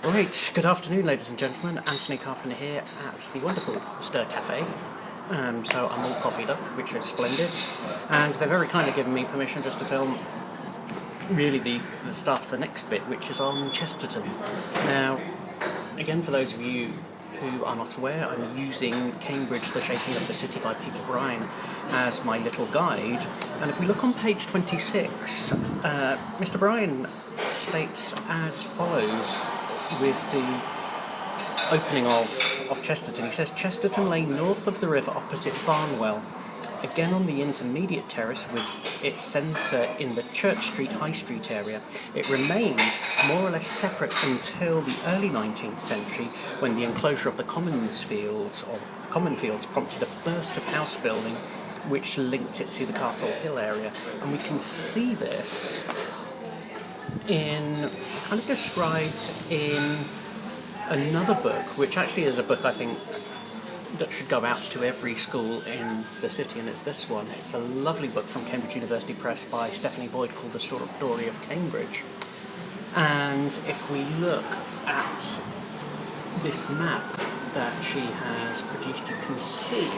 Right, good afternoon, ladies and gentlemen. Anthony Carpenter here at the wonderful Stir Cafe. So I'm all coffeeed up, which is splendid. And they're very kindly given me permission just to film really the start of the next bit, which is on Chesterton. Now, again, for those of you who are not aware, I'm using Cambridge, The Shaping of the City by Peter Bryan as my little guide. And if we look on page 26, Mr. Bryan states as follows with the opening of Chesterton. He says, Chesterton lay north of the river opposite Barnwell, again on the intermediate terrace with its centre in the Church Street High Street area. It remained more or less separate until the early 19th century, when the enclosure of the common fields prompted a burst of house building which linked it to the Castle Hill area. And we can see this in kind of described in another book, which actually is a book I think that should go out to every school in the city, and it's this one. It's a lovely book from Cambridge University Press by Stephanie Boyd called The Story of Cambridge. And if we look at this map that she has produced, you can see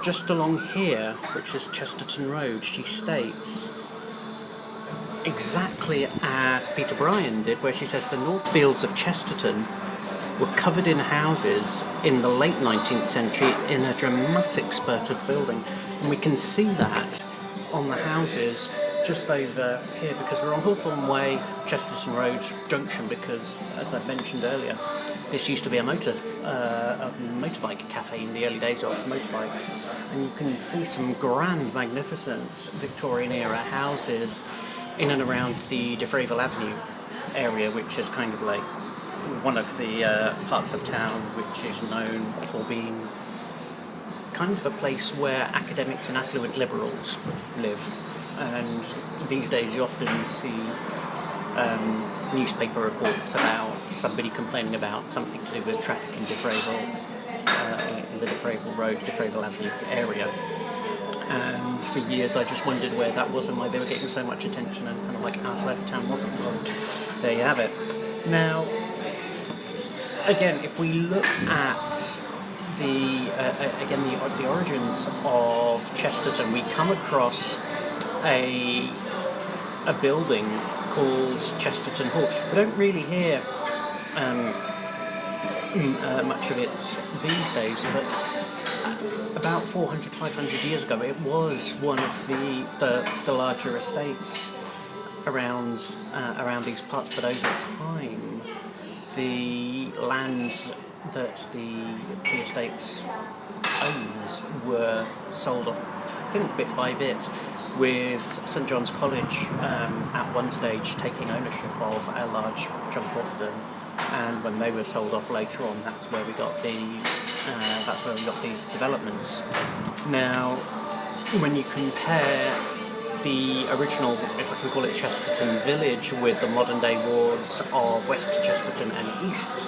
just along here, which is Chesterton Road, she states exactly as Peter Bryan did, where she says the north fields of Chesterton were covered in houses in the late 19th century in a dramatic spurt of building. And we can see that on the houses just over here, because we're on Hawthorne Way, Chesterton Road junction, because, as I mentioned earlier, this used to be a motorbike cafe in the early days of motorbikes. And you can see some grand, magnificent Victorian-era houses in and around the De Freville Avenue area, which is kind of like one of the parts of town which is known for being kind of a place where academics and affluent liberals live. And these days you often see newspaper reports about somebody complaining about something to do with traffic in De Freville, in the De Freville Road, De Freville Avenue area. And for years I just wondered where that was and why they were getting so much attention, and kind of like our side of town wasn't. Well, there you have it. Now, again, if we look at the origins of Chesterton, we come across a building called Chesterton Hall. We don't really hear much of it these days, but about 400, 500 years ago, it was one of the larger estates around these parts. But over time, the land that the estates owned were sold off, I think, bit by bit, with St John's College at one stage taking ownership of a large chunk of them. And when they were sold off later on, that's where we got the developments. Now, when you compare the original, if I can call it, Chesterton Village with the modern day wards of West Chesterton and East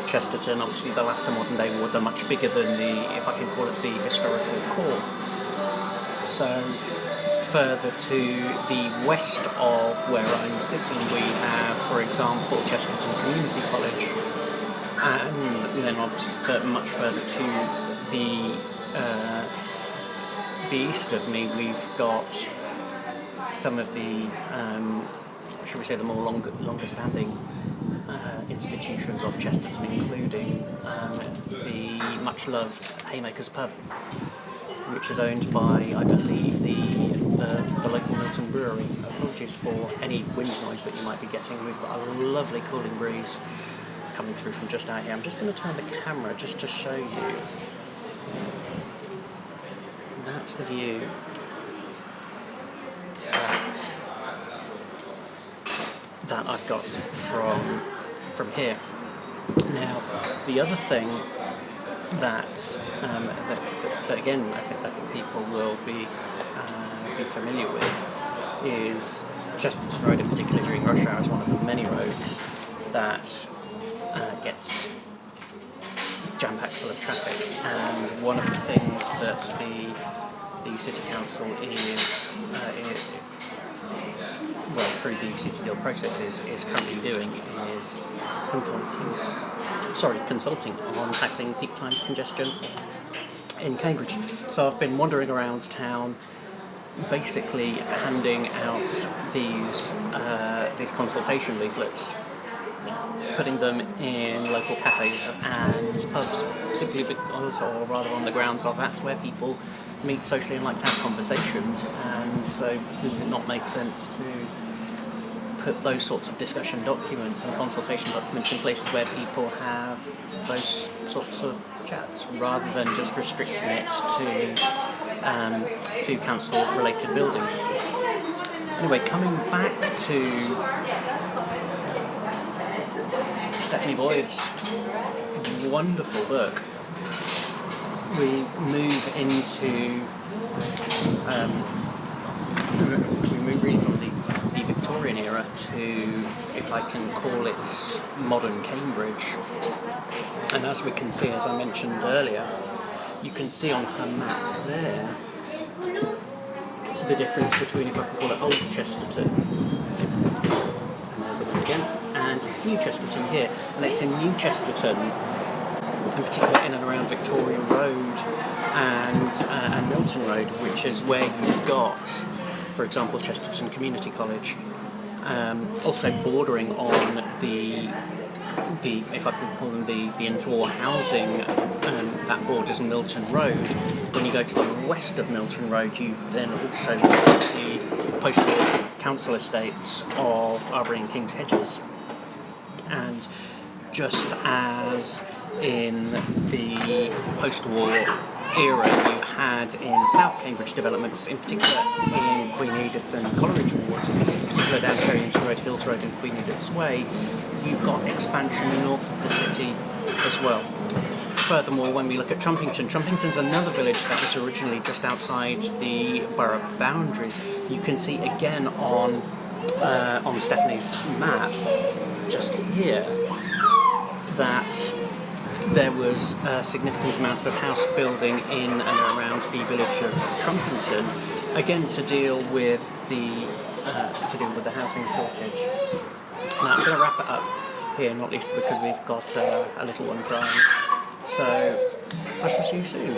Chesterton, obviously the latter modern day wards are much bigger than the, if I can call it, the historical core. So further to the west of where I'm sitting, we have, for example, Chesterton Community College, and then much further to the east of me, we've got some of the, shall we say, the more longer-standing institutions of Chesterton, including the much-loved Haymakers Pub, which is owned by, I believe, the local Milton Brewery. Apologies for any wind noise that you might be getting. We've got a lovely cooling breeze coming through from just out here. I'm just going to turn the camera just to show you. That's the view that I've got from here. Now, the other thing that again I think people will be familiar with is Chesterton Road, in particular during rush hour, is one of the many roads that gets jam-packed full of traffic. And one of the things that the City Council is well, through the City Deal process is currently doing is consulting on tackling peak time congestion in Cambridge. So I've been wandering around town, basically handing out these consultation leaflets, putting them in local cafes and pubs, simply because, or rather on the grounds of, that's where people meet socially and like to have conversations. And so does it not make sense to put those sorts of discussion documents and consultation documents in places where people have those sorts of chats, rather than just restricting it to council-related buildings? Anyway, coming back to Stephanie Boyd's wonderful book, we move really from the Victorian era to, if I can call it, modern Cambridge. And as we can see, as I mentioned earlier, you can see on her map there the difference between, if I can call it, Old Chesterton, and there's the one again, and New Chesterton here. And it's in New Chesterton, in particular in and around Victoria Road and Milton Road, which is where you've got, for example, Chesterton Community College, also bordering on the if I can call them the interwar housing that borders Milton Road. When you go to the west of Milton Road, you've then also got the post-war council estates of Arbury and King's Hedges. And just as in the post-war era you had in South Cambridge developments, in particular in Queen Edith's and Coleridge wards, in particular down Cherry's Road, Hills Road and Queen Edith's Way, you've got expansion north of the city as well. Furthermore, when we look at Trumpington's another village that was originally just outside the borough boundaries. You can see again on Stephanie's map, just here, that there was a significant amount of house building in and around the village of Trumpington, again to deal with the housing shortage. Now I'm going to wrap it up here, not least because we've got a little one crying. So I shall see you soon.